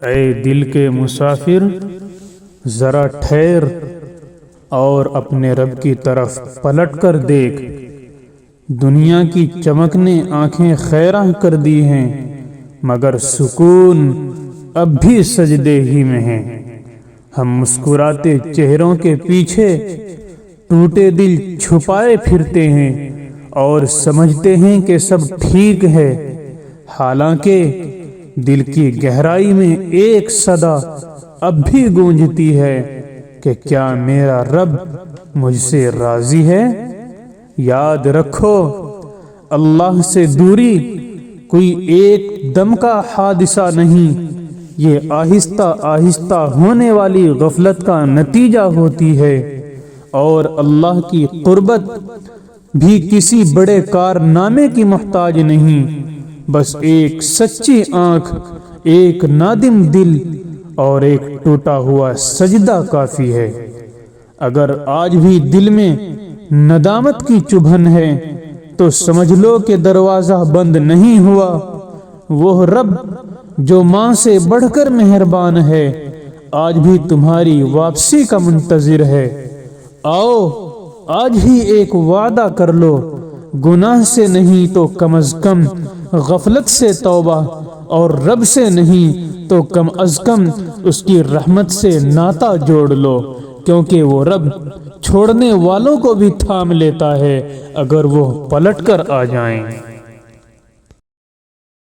اے دل کے مسافر، ذرا ٹھہر اور اپنے رب کی طرف پلٹ کر دیکھ۔ دنیا کی چمک نے آنکھیں خیراں کر دی ہیں، مگر سکون اب بھی سجدے ہی میں ہے۔ ہم مسکراتے چہروں کے پیچھے ٹوٹے دل چھپائے پھرتے ہیں اور سمجھتے ہیں کہ سب ٹھیک ہے، حالانکہ دل کی گہرائی میں ایک صدا اب بھی گونجتی ہے کہ کیا میرا رب مجھ سے راضی ہے؟ یاد رکھو، اللہ سے دوری کوئی ایک دم کا حادثہ نہیں، یہ آہستہ آہستہ ہونے والی غفلت کا نتیجہ ہوتی ہے، اور اللہ کی قربت بھی کسی بڑے کارنامے کی محتاج نہیں، بس ایک سچی آنکھ، ایک نادم دل اور ایک ٹوٹا ہوا سجدہ کافی ہے۔ اگر آج بھی دل میں ندامت کی چبھن ہے تو سمجھ لو کہ دروازہ بند نہیں ہوا۔ وہ رب جو ماں سے بڑھ کر مہربان ہے، آج بھی تمہاری واپسی کا منتظر ہے۔ آؤ آج ہی ایک وعدہ کر لو، گناہ سے نہیں تو کم از کم غفلت سے توبہ، اور رب سے نہیں تو کم از کم اس کی رحمت سے ناطہ جوڑ لو، کیونکہ وہ رب چھوڑنے والوں کو بھی تھام لیتا ہے اگر وہ پلٹ کر آ جائیں۔